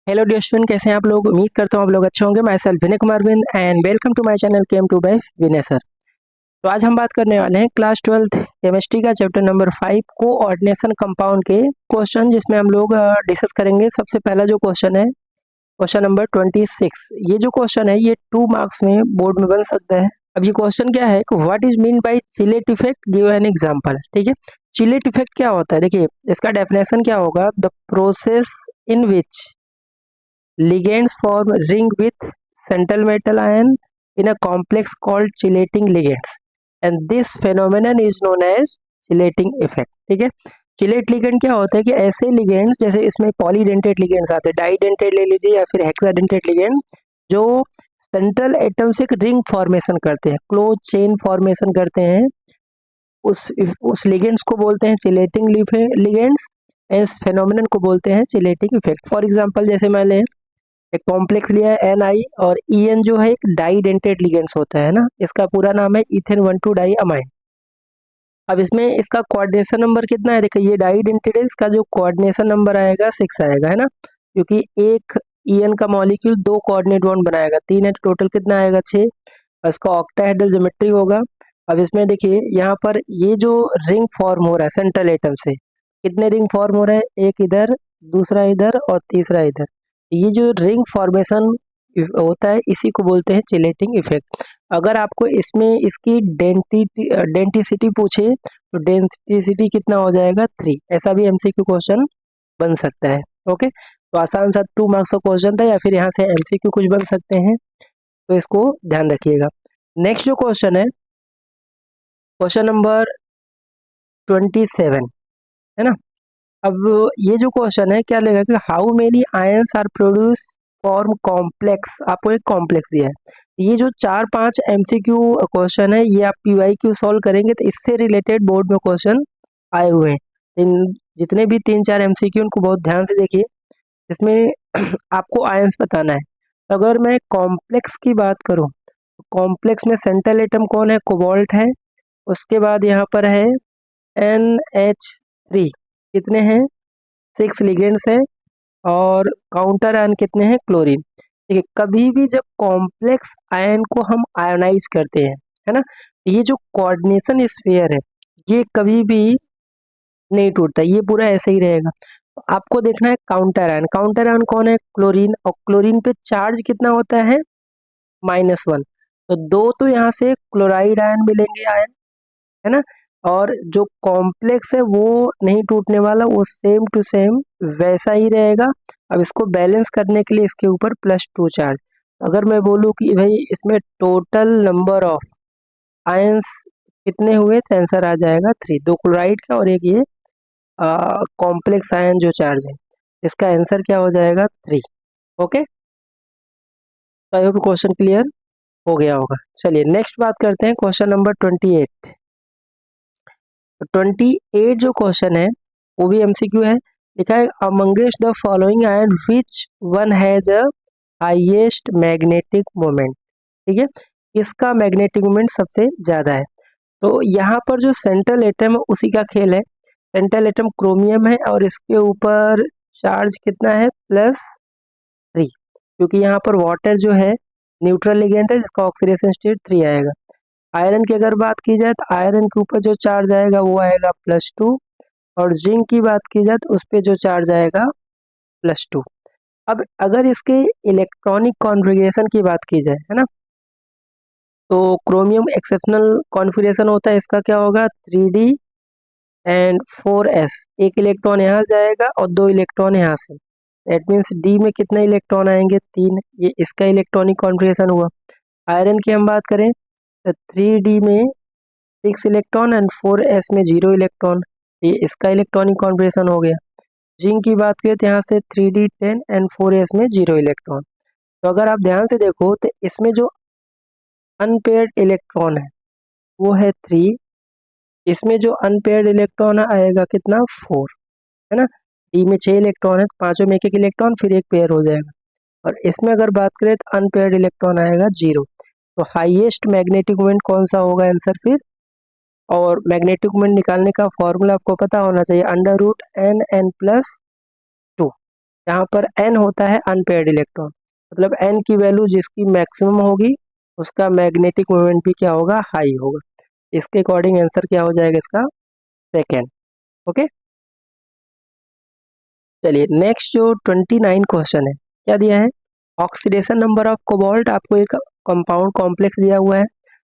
Hello dear student, कैसे हैं आप लोग। उम्मीद करता हूँ आप लोग अच्छे होंगे। माई सेल्फ विनय कुमार विन and welcome to my channel chem to by Vinay sir. तो आज हम बात करने वाले हैं क्लास 12th केमिस्ट्री का चैप्टर नंबर 5 कोऑर्डिनेशन कंपाउंड के क्वेश्चन, जिसमें हम लोग डिस्कस करेंगे। सबसे पहला जो क्वेश्चन है क्वेश्चन नंबर 26। ये जो क्वेश्चन है ये 2 मार्क्स में बोर्ड में बन सकता है। अब ये क्वेश्चन क्या है, what is mean by chelate effect, give an example. ठीक है, चिलेट इफेक्ट क्या होता है, देखिए इसका डेफिनेशन क्या होगा। The process in which ligands form ring with central metal ion in a complex called chelating ligands, and this phenomenon is known as chelating effect। ठीक है, चिलेट लिगेंड क्या होता है कि ऐसे लिगेंड्स, जैसे इसमें पॉलीडेंटेड लिगेंड्स आते हैं, डाइडेंटेड ले लीजिए या फिर हेक्साडेंटेड लिगेंड, जो सेंट्रल एटम से एक रिंग फॉर्मेशन करते हैं, क्लोज चेन फॉर्मेशन करते हैं, उस लिगेंड्स को बोलते हैं चिलेटिंग लिगेंड्स। इस फेनोमेनन को बोलते हैं चिलेटिंग इफेक्ट। फॉर एग्जांपल, जैसे मैंने एक कॉम्प्लेक्स लिया है NI, और EN जो है एक डाइडेंटेड लिगेंड्स होता है ना, इसका पूरा नाम है इथेन 1,2 डाई अमाइन। अब इसमें इसका कोऑर्डिनेशन नंबर कितना है, देखिए ये डाइडेंटेड है, इसका जो कोऑर्डिनेशन नंबर आएगा 6 आएगा, है ना, क्योंकि एक EN का मॉलिक्यूल 2 कोऑर्डिनेट बॉन्ड बनाएगा, 3 है, तो टोटल कितना आएगा 6, और इसका ऑक्टाहेड्रल ज्योमेट्री होगा। अब इसमें देखिए यहाँ पर ये जो रिंग फॉर्म हो रहा है सेंट्रल एटम से, कितने रिंग फॉर्म हो रहे हैं, एक इधर, दूसरा इधर और तीसरा इधर। ये जो रिंग फॉर्मेशन होता है इसी को बोलते हैं चिलेटिंग इफेक्ट। अगर आपको इसमें इसकी डेंटिसिटी पूछे तो डेंसिटी कितना हो जाएगा 3, ऐसा भी MCQ क्वेश्चन बन सकता है। ओके, तो आसान सा 2 मार्क्स का क्वेश्चन था, या फिर यहाँ से MCQ कुछ बन सकते हैं, तो इसको ध्यान रखिएगा। नेक्स्ट जो क्वेश्चन है क्वेश्चन नंबर 27, है ना। अब ये जो क्वेश्चन है क्या लेगा कि how many ions are produce form complex, आपको एक कॉम्प्लेक्स दिया है। ये जो 4-5 MCQ क्वेश्चन है ये आप PYQ सॉल्व करेंगे तो इससे रिलेटेड बोर्ड में क्वेश्चन आए हुए हैं। इन जितने भी 3-4 MCQ उनको बहुत ध्यान से देखिए। इसमें आपको आयंस बताना है। तो अगर मैं कॉम्प्लेक्स की बात करूं, कॉम्प्लेक्स में सेंट्रल एटम कौन है, कोबाल्ट है। उसके बाद यहाँ पर है NH3, कितने हैं 6 लिगेंड्स हैं, और काउंटर आयन कितने हैं, क्लोरीन। ठीक है, कभी भी जब कॉम्प्लेक्स आयन को हम आयोनाइज करते हैं, है ना, ये जो कोऑर्डिनेशन स्फीयर है ये कभी भी नहीं टूटता, ये पूरा ऐसे ही रहेगा। तो आपको देखना है काउंटर आयन। काउंटर आयन कौन है, क्लोरीन, और क्लोरीन पे चार्ज कितना होता है, -1। तो दो तो यहाँ से क्लोराइड आयन मिलेंगे आयन, है ना, और जो कॉम्प्लेक्स है वो नहीं टूटने वाला, वो सेम टू सेम वैसा ही रहेगा। अब इसको बैलेंस करने के लिए इसके ऊपर +2 चार्ज। अगर मैं बोलूँ कि भाई इसमें टोटल नंबर ऑफ आयंस कितने हुए, तो आंसर आ जाएगा 3, 2 क्लोराइड का और एक ये कॉम्प्लेक्स आयन जो चार्ज है, इसका आंसर क्या हो जाएगा 3। ओके, तो आई होप क्वेश्चन क्लियर हो गया होगा। चलिए नेक्स्ट बात करते हैं क्वेश्चन नंबर 28। 28 जो क्वेश्चन है वो भी MCQ है। लिखा है amongst the following ion which one has a highest magnetic moment. ठीक है, इसका मैग्नेटिक मोमेंट सबसे ज्यादा है। तो यहाँ पर जो सेंट्रल एटम है उसी का खेल है। सेंट्रल एटम क्रोमियम है और इसके ऊपर चार्ज कितना है, +3, क्योंकि यहाँ पर वाटर जो है न्यूट्रल लिगेंड है जिसका ऑक्सीडेशन स्टेट 3 आएगा। आयरन की अगर बात की जाए तो आयरन के ऊपर जो चार्ज आएगा वो आएगा +2, और जिंक की बात की जाए तो उस पर जो चार्ज आएगा +2। अब अगर इसके इलेक्ट्रॉनिक कॉन्फ़िगरेशन की बात की जाए, है ना, तो क्रोमियम एक्सेप्शनल कॉन्फ़िगरेशन होता है, इसका क्या होगा 3D एंड 4s, एक इलेक्ट्रॉन यहाँ जाएगा और 2 इलेक्ट्रॉन यहाँ से। दैट मीन्स D में कितने इलेक्ट्रॉन आएंगे, 3, ये इसका इलेक्ट्रॉनिक कॉन्फ़िगरेशन हुआ। आयरन की हम बात करें तो 3D में 6 इलेक्ट्रॉन एंड 4s में 0 इलेक्ट्रॉन, ये इसका इलेक्ट्रॉनिक कॉन्फ़िगरेशन हो गया। जिंक की बात करें तो यहाँ से 3D 10 एंड 4s में 0 इलेक्ट्रॉन। तो अगर आप ध्यान से देखो तो इसमें जो अनपेयर्ड इलेक्ट्रॉन है वो है 3, इसमें जो अनपेयर्ड इलेक्ट्रॉन आएगा कितना 4, है ना। डी में 6 इलेक्ट्रॉन है तो पांचों में एक एक इलेक्ट्रॉन, फिर एक पेयर हो जाएगा। और इसमें अगर बात करें तो अनपेयर्ड इलेक्ट्रॉन आएगा 0। तो हाईएस्ट मैग्नेटिक मोमेंट कौन सा होगा आंसर फिर, और मैग्नेटिक मोमेंट निकालने का फॉर्मूला आपको पता होना चाहिए, √NN+2। यहाँ पर n होता है अनपेयर्ड इलेक्ट्रॉन, मतलब n की वैल्यू जिसकी मैक्सिमम होगी उसका मैग्नेटिक मोमेंट भी क्या होगा, हाई होगा। इसके अकॉर्डिंग आंसर क्या हो जाएगा इसका, सेकेंड। ओके, चलिए नेक्स्ट जो 29 क्वेश्चन है, क्या दिया है, ऑक्सीडेशन नंबर ऑफ कोबाल्ट, आपको एक कंपाउंड कॉम्प्लेक्स दिया हुआ है।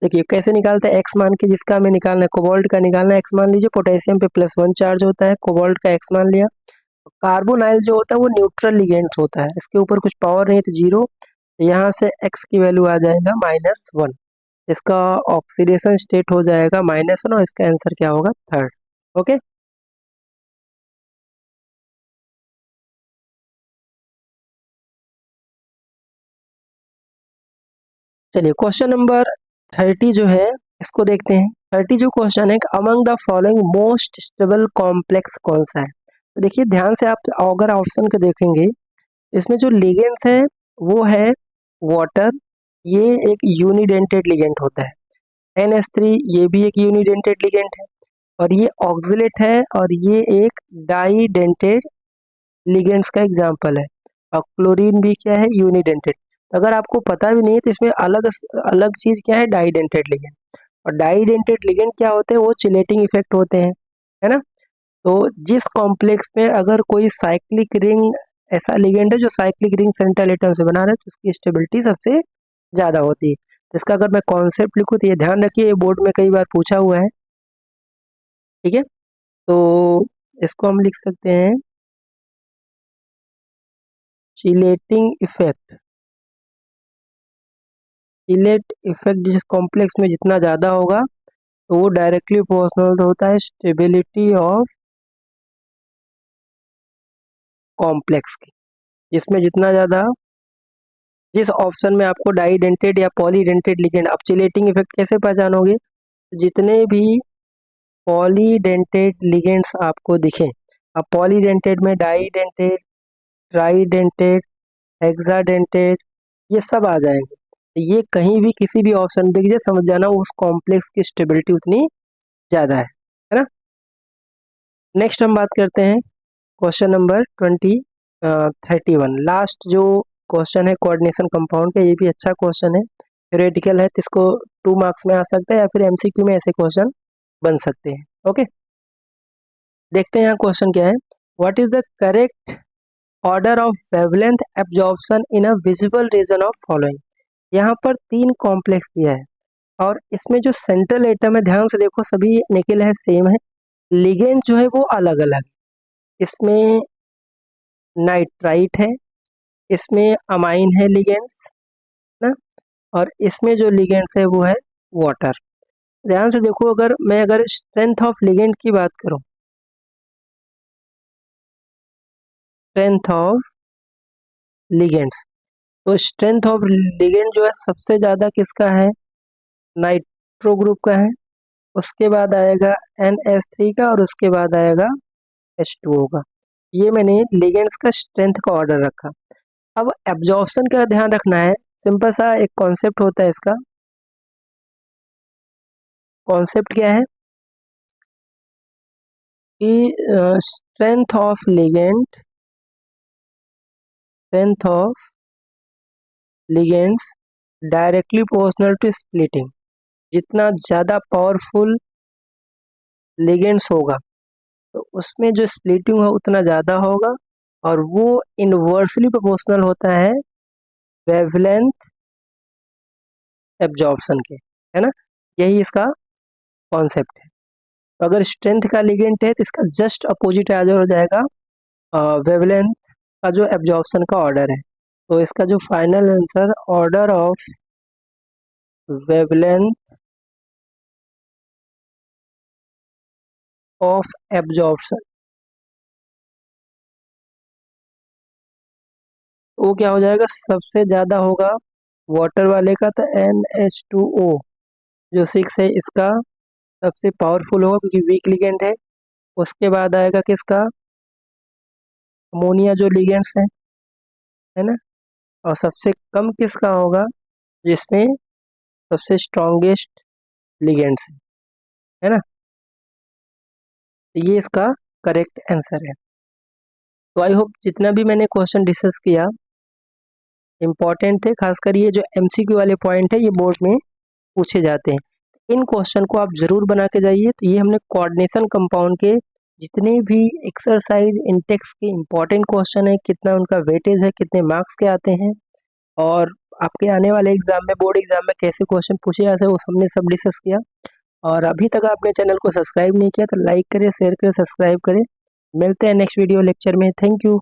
देखिए कैसे निकालते हैं, एक्स मान के, जिसका हमें निकालना है कोबाल्ट का निकालना है, एक्स मान लीजिए, पोटेशियम पे +1 चार्ज होता है, कोबाल्ट का एक्स मान लिया। कार्बोनाइल जो होता है वो न्यूट्रल लिगेंड्स होता है, इसके ऊपर कुछ पावर नहीं तो जीरो, यहाँ से एक्स की वैल्यू आ जाएगा -1, इसका ऑक्सीडेशन स्टेट हो जाएगा -1 और इसका आंसर क्या होगा, थर्ड। ओके, चलिए क्वेश्चन नंबर 30 जो है इसको देखते हैं। 30 जो क्वेश्चन है, among the following most stable complex कौन सा है। तो देखिए ध्यान से आप अगर ऑप्शन को देखेंगे, इसमें जो लिगेंड्स है वो है वाटर, ये एक यूनिडेंटेड लिगेंड होता है। NH3 ये भी एक यूनिडेंटेड लिगेंड है, और ये ऑक्सिलेट है, और ये एक डाईडेंटेड लिगेंड्स का एग्जाम्पल है। और क्लोरीन भी क्या है, यूनिडेंटेड। तो अगर आपको पता भी नहीं है तो इसमें अलग अलग चीज क्या है, डाईडेंटेड लिगेंड। और डाईडेंटेड लिगेंड क्या होते हैं, वो चिलेटिंग इफेक्ट होते हैं, है ना। तो जिस कॉम्प्लेक्स में अगर कोई साइक्लिक रिंग, ऐसा लिगेंड है जो साइक्लिक रिंग सेंट्रल एटम से बना रहा है, तो उसकी स्टेबिलिटी सबसे ज्यादा होती है। तो इसका अगर मैं कॉन्सेप्ट लिखूँ तो ये ध्यान रखिए, ये बोर्ड में कई बार पूछा हुआ है, ठीक है। तो इसको हम लिख सकते हैं चिलेटिंग इफेक्ट। चिलेट इफेक्ट जिस कॉम्प्लेक्स में जितना ज़्यादा होगा तो वो डायरेक्टली प्रोपोर्शनल होता है स्टेबिलिटी ऑफ कॉम्प्लेक्स की। जिसमें जितना ज़्यादा, जिस ऑप्शन में आपको डाईडेंटेड या पॉलीडेंटेड लिगेंड, आप चिलेटिंग इफेक्ट कैसे पहचानोगे, जितने भी पॉलीडेंटेड लिगेंड्स आपको दिखें, अब पॉलीडेंटेड में डाईडेंटेड, ट्राईडेंटेड, हेक्साडेंटेड, ये सब आ जाएंगे। तो ये कहीं भी किसी भी ऑप्शन दिख जाए, समझ जाना उस कॉम्प्लेक्स की स्टेबिलिटी उतनी ज़्यादा है ना। नेक्स्ट हम बात करते हैं क्वेश्चन नंबर 31, लास्ट जो क्वेश्चन है कोऑर्डिनेशन कंपाउंड का, ये भी अच्छा क्वेश्चन है, थ्योरेटिकल है, तो इसको 2 मार्क्स में आ सकता है या फिर MCQ में ऐसे क्वेश्चन बन सकते हैं। ओके, देखते हैं यहाँ क्वेश्चन क्या है, what is the correct order of wavelength absorption in a visible region of following. यहाँ पर 3 कॉम्प्लेक्स दिया है, और इसमें जो सेंट्रल एटम है, ध्यान से देखो सभी निकल है, सेम है, लिगेंड जो है वो अलग अलग, इसमें नाइट्राइट है, इसमें अमाइन है लिगेंड्स ना, और इसमें जो लिगेंड्स है वो है वाटर। ध्यान से देखो, अगर स्ट्रेंथ ऑफ लिगेंड की बात करूं, स्ट्रेंथ ऑफ लिगेंड्स, तो स्ट्रेंथ ऑफ लिगेंड जो है सबसे ज़्यादा किसका है, नाइट्रो ग्रुप का है, उसके बाद आएगा NH3 का, और उसके बाद आएगा H2O का। ये मैंने लिगेंड्स का स्ट्रेंथ का ऑर्डर रखा। अब एब्जॉर्प्शन का ध्यान रखना है, सिंपल सा एक कॉन्सेप्ट होता है इसका। कॉन्सेप्ट क्या है कि strength of ligand, strength of ligands directly proportional to splitting. जितना ज़्यादा पावरफुल लिगेंड्स होगा तो उसमें जो स्प्लिटिंग है उतना ज़्यादा होगा, और वो इनवर्सली प्रोपोर्शनल होता है वेवलेंथ एब्जॉर्प्शन के, है ना। यही इसका कॉन्सेप्ट है। तो अगर स्ट्रेंथ का लिगेंड है तो इसका जस्ट अपोजिट हो जाएगा वेवलेंथ का जो एब्जॉर्प्शन का ऑर्डर है। तो इसका जो final answer, order of wavelength of absorption, वो क्या हो जाएगा, सबसे ज़्यादा होगा वाटर वाले का, तो NH2O जो 6 है इसका सबसे पावरफुल होगा क्योंकि वीक लिगेंड है। उसके बाद आएगा किसका, अमोनिया जो लिगेंड्स है ना। और सबसे कम किसका होगा, जिसमें सबसे स्ट्रॉन्गेस्ट लिगेंड्स है ना। तो ये इसका करेक्ट आंसर है। तो आई होप जितना भी मैंने क्वेश्चन डिस्कस किया इम्पॉर्टेंट थे, खासकर ये जो एमसीक्यू वाले पॉइंट है ये बोर्ड में पूछे जाते हैं। इन क्वेश्चन को आप जरूर बना के जाइए। तो ये हमने कोऑर्डिनेशन कंपाउंड के जितने भी एक्सरसाइज इंटेक्स के इम्पॉर्टेंट क्वेश्चन है, कितना उनका वेटेज है, कितने मार्क्स के आते हैं और आपके आने वाले एग्जाम में, बोर्ड एग्जाम में कैसे क्वेश्चन पूछे जाते हैं, वो हमने सब डिस्कस किया। और अभी तक आपने चैनल को सब्सक्राइब नहीं किया तो लाइक करें, शेयर करें, सब्सक्राइब करें। मिलते हैं नेक्स्ट वीडियो लेक्चर में। Thank you.